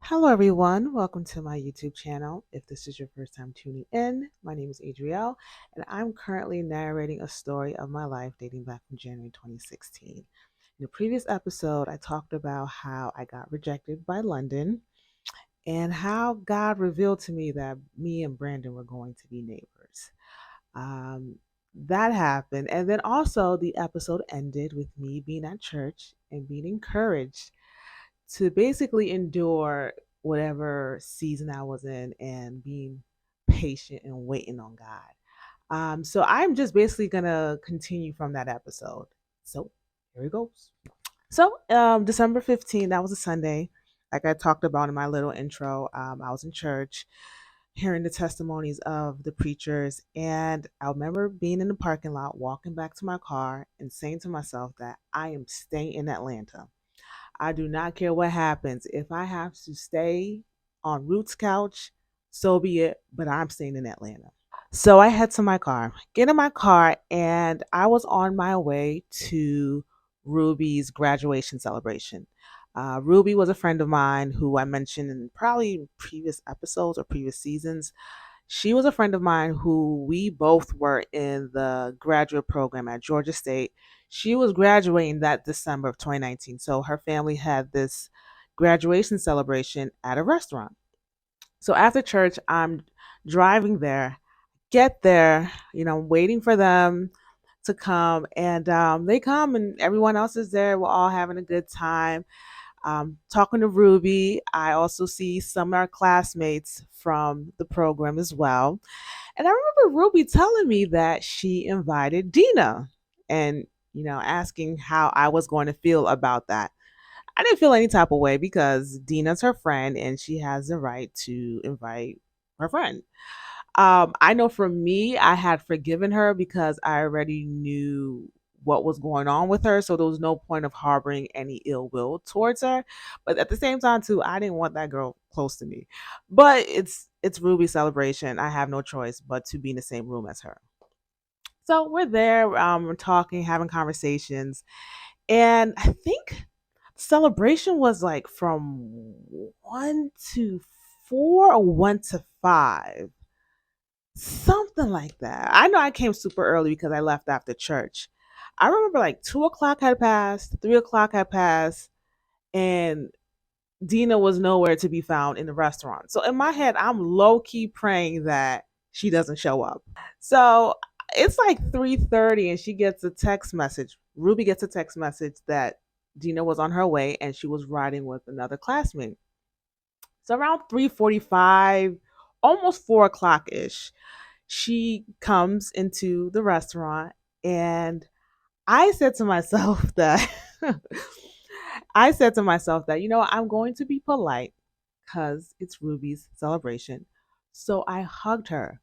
Hello, everyone. Welcome to my YouTube channel. If this is your first time tuning in, my name is Adrielle, and I'm currently narrating a story of my life dating back from January 2016. In the previous episode, I talked about how I got rejected by London and how God revealed to me that me and Brandon were going to be neighbors. Um, that happened. And then also, the episode ended with me being at church and being encouraged to basically endure whatever season I was in and being patient and waiting on God. So I'm just basically gonna continue from that episode. So here it goes. So December 15th, that was a Sunday. Like I talked about in my little intro, I was in church hearing the testimonies of the preachers. And I remember being in the parking lot, walking back to my car and saying to myself that I am staying in Atlanta. I do not care what happens. If I have to stay on Root's couch, so be it, but I'm staying in Atlanta. So I head to my car, get in my car, and I was on my way to Ruby's graduation celebration. Ruby was a friend of mine who I mentioned in probably previous episodes or previous seasons. She was a friend of mine who we both were in the graduate program at Georgia State. She was graduating that December of 2019. So her family had this graduation celebration at a restaurant. So after church, I'm driving there, get there, waiting for them to come. And they come, and everyone else is there. We're all having a good time. Talking to Ruby, I also see some of our classmates from the program as well. And I remember Ruby telling me that she invited Dina and, asking how I was going to feel about that. I didn't feel any type of way because Dina's her friend and she has the right to invite her friend. I know for me, I had forgiven her because I already knew what was going on with her. So there was no point of harboring any ill will towards her. But at the same time, too, I didn't want that girl close to me. But it's Ruby's celebration. I have no choice but to be in the same room as her. So we're there, we're talking, having conversations. And I think celebration was like from 1 to 4 or 1 to 5, something like that. I know I came super early because I left after church. I remember like 2 o'clock had passed, 3 o'clock had passed, and Dina was nowhere to be found in the restaurant. So in my head, I'm low key praying that she doesn't show up. So it's like 3:30, and she gets a text message. Ruby gets a text message that Dina was on her way and she was riding with another classmate. So around 3:45, almost 4 o'clock ish, she comes into the restaurant, and I said to myself that I'm going to be polite because it's Ruby's celebration. So I hugged her.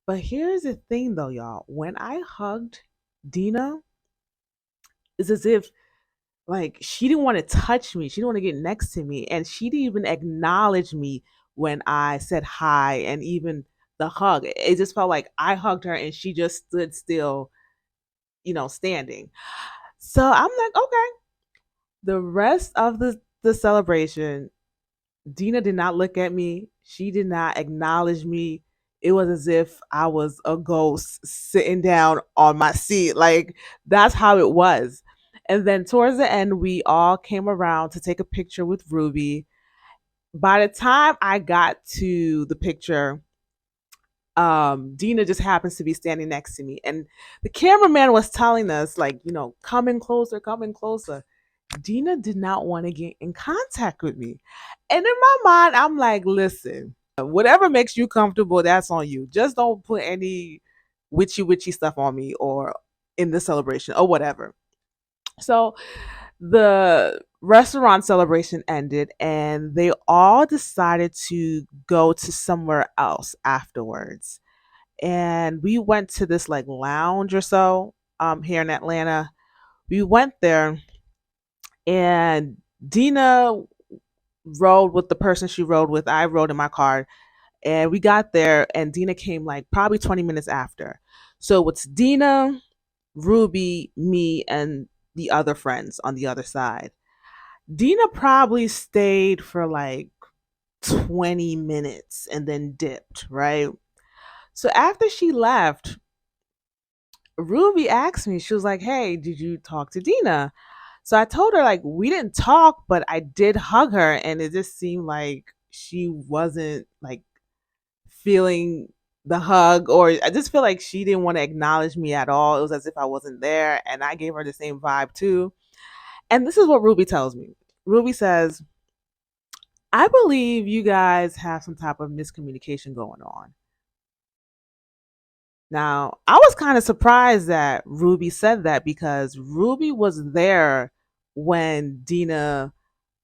But here's the thing though, y'all. When I hugged Dina, it's as if like she didn't want to touch me. She didn't want to get next to me. And she didn't even acknowledge me when I said hi and even the hug. It just felt like I hugged her and she just stood still, standing. So I'm like, okay. The rest of the celebration, Dina did not look at me. She did not acknowledge me. It was as if I was a ghost sitting down on my seat. Like that's how it was. And then towards the end, we all came around to take a picture with Ruby. By the time I got to the picture, Dina just happens to be standing next to me. And the cameraman was telling us, like, coming closer, coming closer. Dina did not want to get in contact with me. And in my mind, I'm like, listen, whatever makes you comfortable, that's on you. Just don't put any witchy stuff on me or in the celebration or whatever. So the restaurant celebration ended and they all decided to go to somewhere else afterwards. And we went to this like lounge or so here in Atlanta. We went there, and Dina rode with the person she rode with. I rode in my car, and we got there, and Dina came like probably 20 minutes after. So it's Dina, Ruby, me, and the other friends on the other side. Dina probably stayed for like 20 minutes and then dipped, right? So after she left, Ruby asked me, she was like, "Hey, did you talk to Dina?" So I told her, like, we didn't talk, but I did hug her, and it just seemed like she wasn't like feeling the hug, or I just feel like she didn't want to acknowledge me at all. It was as if I wasn't there, and I gave her the same vibe too. And this is what Ruby tells me. Ruby says, "I believe you guys have some type of miscommunication going on." Now, I was kind of surprised that Ruby said that because Ruby was there when Dina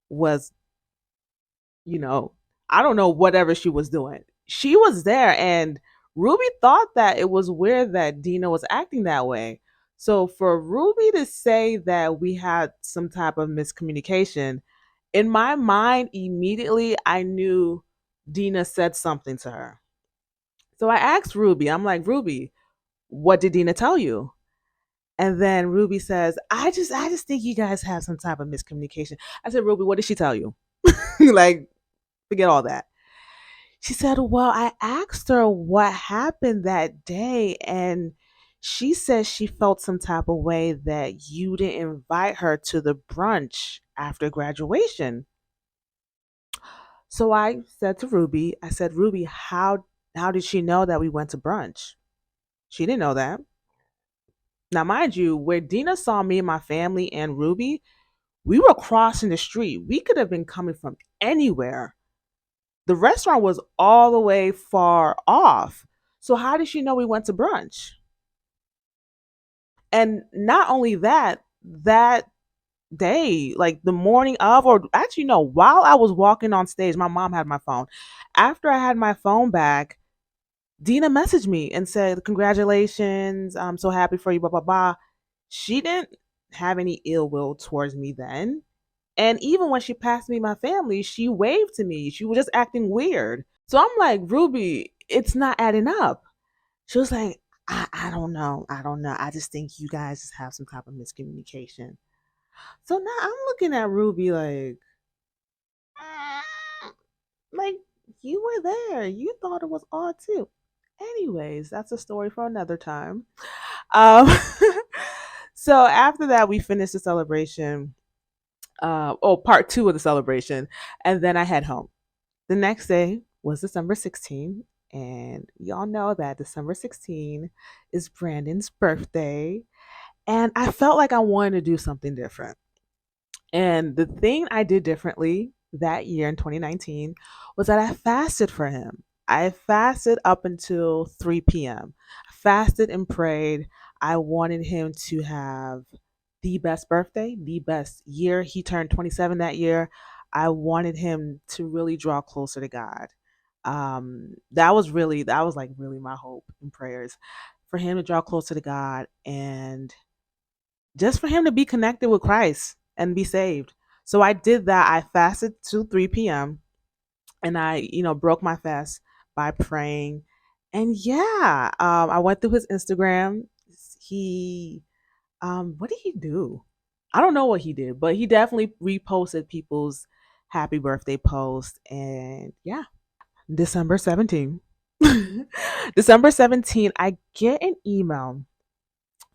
was, you know, I don't know, whatever she was doing. She was there, and Ruby thought that it was weird that Dina was acting that way. So for Ruby to say that we had some type of miscommunication, in my mind, immediately I knew Dina said something to her. So I asked Ruby, I'm like, "Ruby, what did Dina tell you?" And then Ruby says, I just think you guys have some type of miscommunication. I said, "Ruby, what did she tell you?" Like, forget all that. She said, "Well, I asked her what happened that day, and she said she felt some type of way that you didn't invite her to the brunch after graduation." So I said to Ruby, I said, "Ruby, how did she know that we went to brunch?" She didn't know that. Now, mind you, where Dina saw me and my family and Ruby, we were crossing the street. We could have been coming from anywhere. The restaurant was all the way far off. So how did she know we went to brunch? And not only that, that day, like the morning of, or actually, no, while I was walking on stage, my mom had my phone. After I had my phone back, Dina messaged me and said, "Congratulations. I'm so happy for you, blah, blah, blah." She didn't have any ill will towards me then. And even when she passed me my family, she waved to me. She was just acting weird. So I'm like, "Ruby, it's not adding up." She was like, I don't know. I don't know. I just think you guys just have some type of miscommunication. So now I'm looking at Ruby "Mm, like, you were there. You thought it was odd too." Anyways, that's a story for another time. Um, so after that, we finished the celebration. Part two of the celebration. And then I head home. The next day was December 16th. And y'all know that December 16th is Brandon's birthday. And I felt like I wanted to do something different. And the thing I did differently that year in 2019 was that I fasted for him. I fasted up until 3 p.m. I fasted and prayed. I wanted him to have the best birthday, the best year. He turned 27 that year. I wanted him to really draw closer to God. That was like really my hope and prayers for him to draw closer to God and just for him to be connected with Christ and be saved. So I did that. I fasted till 3 p.m. and I broke my fast by praying. And yeah, I went through his Instagram. He, what did he do? I don't know what he did, but he definitely reposted people's happy birthday post. And yeah, December 17th. December 17th, I get an email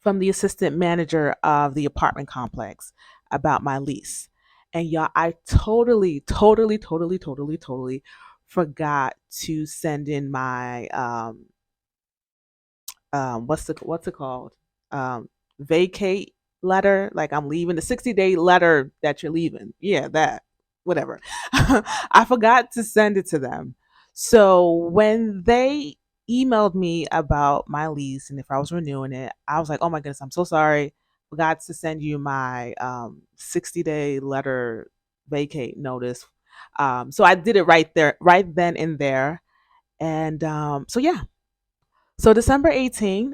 from the assistant manager of the apartment complex about my lease. And y'all, I totally forgot to send in my what's it called? Vacate letter. Like, I'm leaving, the 60-day letter that you're leaving. Yeah, that. Whatever. I forgot to send it to them. So when they emailed me about my lease and if I was renewing it, I was like, "Oh my goodness, I'm so sorry. Forgot to send you my 60-day letter vacate notice." So I did it right there, right then and there. And so yeah, so December 18th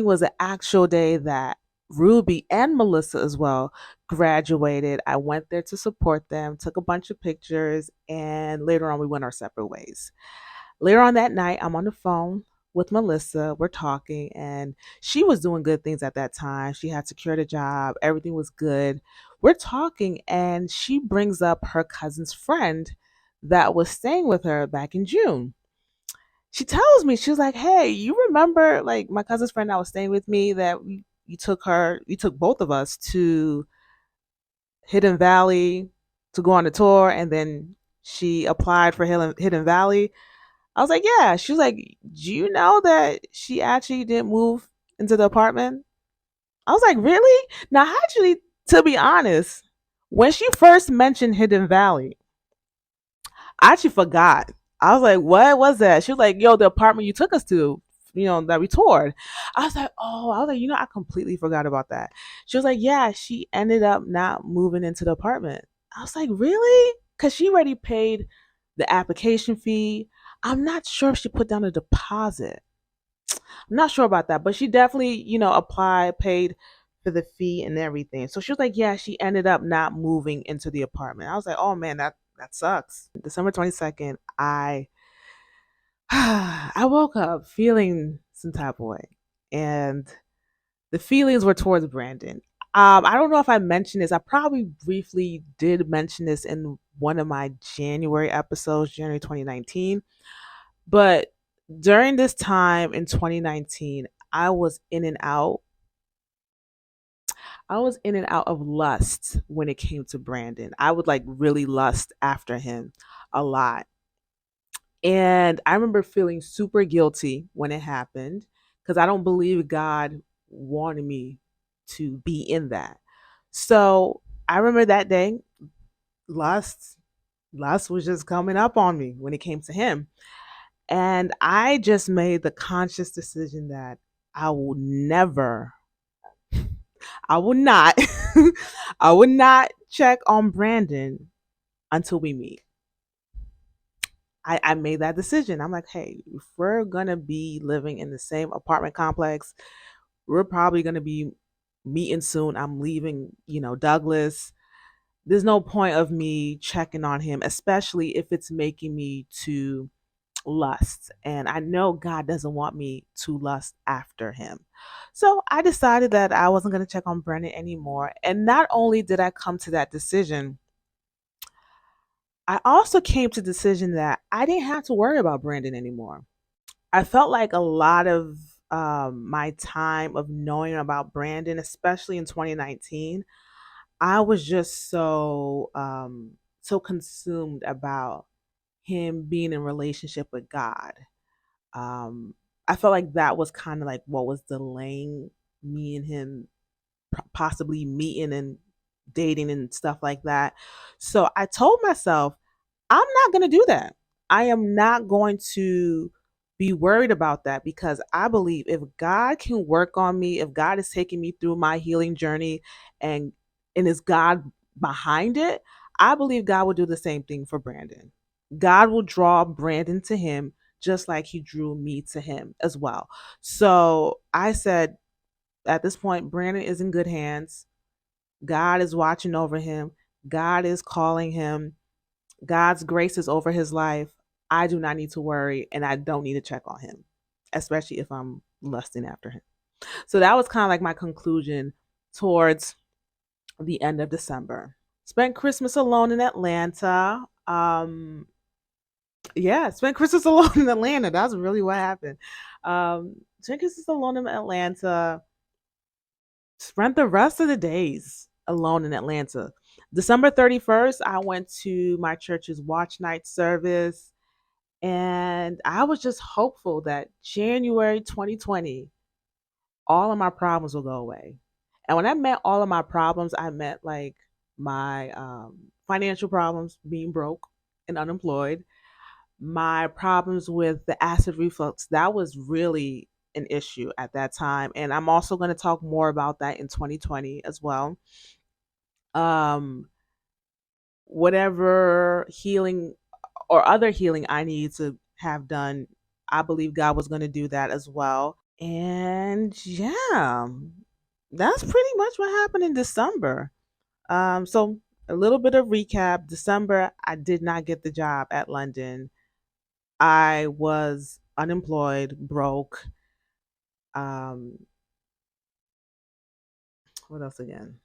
was the actual day that Ruby and Melissa as well graduated. I went there to support them, took a bunch of pictures, and later on we went our separate ways. Later on that night, I'm on the phone with Melissa. We're talking, and she was doing good things at that time. She had secured a job, everything was good. We're talking, and she brings up her cousin's friend that was staying with her back in June. She tells me, she was like, "Hey, you remember like my cousin's friend that was staying with me that you took both of us to Hidden Valley to go on a tour, and then she applied for Hidden Valley." I was like, "Yeah." She was like, "Do you know that she actually didn't move into the apartment?" I was like, "Really?" Now, actually, to be honest, when she first mentioned Hidden Valley, I actually forgot. I was like, "What was that?" She was like, "Yo, the apartment you took us to, that we toured." I was like, "Oh," I was like, I completely forgot about that." She was like, "Yeah, she ended up not moving into the apartment." I was like, "Really?" Because she already paid the application fee. I'm not sure if she put down a deposit. I'm not sure about that, but she definitely, applied, paid for the fee and everything. So she was like, "Yeah, she ended up not moving into the apartment." I was like, "Oh man, that sucks." December 22nd, I woke up feeling some type of way, and the feelings were towards Brandon. I don't know if I mentioned this. I probably briefly did mention this in one of my January episodes, January 2019. But during this time in 2019, I was in and out. I was in and out of lust when it came to Brandon. I would like really lust after him a lot. And I remember feeling super guilty when it happened because I don't believe God wanted me to be in that. So I remember that day, lust, lust was just coming up on me when it came to him. And I just made the conscious decision that I will never, I will not, I would not check on Brandon until we meet. I made that decision. I'm like, "Hey, if we're gonna be living in the same apartment complex, we're probably gonna be meeting soon. I'm leaving, Douglas. There's no point of me checking on him, especially if it's making me to lust. And I know God doesn't want me to lust after him." So I decided that I wasn't gonna check on Brennan anymore. And not only did I come to that decision, I also came to the decision that I didn't have to worry about Brandon anymore. I felt like a lot of my time of knowing about Brandon, especially in 2019, I was just so consumed about him being in relationship with God. Um, I felt like that was kind of like what was delaying me and him possibly meeting and dating and stuff like that. So I told myself, I'm not going to do that. I am not going to be worried about that because I believe if God can work on me, if God is taking me through my healing journey and is God behind it, I believe God will do the same thing for Brandon. God will draw Brandon to him just like he drew me to him as well. So I said, at this point, Brandon is in good hands. God is watching over him. God is calling him. God's grace is over his life. I do not need to worry and I don't need to check on him, especially if I'm lusting after him. So that was kind of like my conclusion towards the end of December. Spent Christmas alone in Atlanta. Yeah, spent Christmas alone in Atlanta. That's really what happened. Spent Christmas alone in Atlanta. Spent the rest of the days alone in Atlanta. December 31st, I went to my church's watch night service. And I was just hopeful that January 2020, all of my problems will go away. And when I meant all of my problems, I meant like my financial problems, being broke and unemployed, my problems with the acid reflux. That was really an issue at that time. And I'm also going to talk more about that in 2020 as well. Um, whatever healing or other healing I need to have done, I believe God was going to do that as well. And yeah, that's pretty much what happened in December. So a little bit of recap. December, I did not get the job at London. I was unemployed, broke. Um, what else again?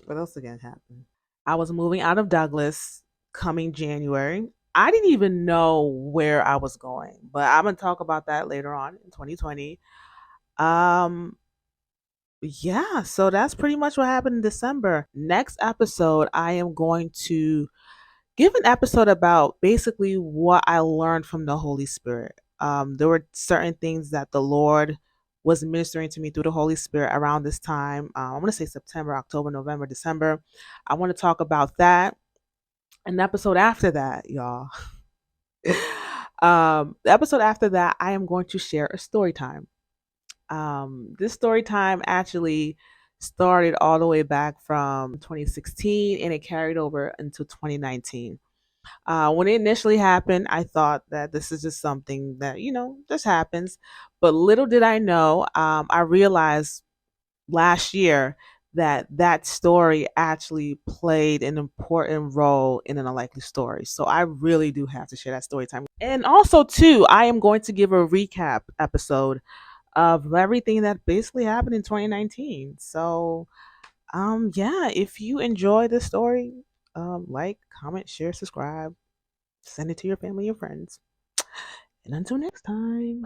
What else again happened? I was moving out of Douglas coming January. I didn't even know where I was going, but I'm gonna talk about that later on in 2020. Um, yeah, so that's pretty much what happened in December. Next episode, I am going to give an episode about basically what I learned from the Holy Spirit. There were certain things that the Lord was ministering to me through the Holy Spirit around this time. I'm going to say September, October, November, December. I want to talk about that. An episode after that, y'all. The episode after that, I am going to share a story time. This story time actually started all the way back from 2016 and it carried over into 2019. When it initially happened, I thought that this is just something that, just happens. But little did I know, I realized last year that that story actually played an important role in an unlikely story. So I really do have to share that story time. And also, too, I am going to give a recap episode of everything that basically happened in 2019. So, yeah, if you enjoy this story, like, comment, share, subscribe, send it to your family and friends. And until next time.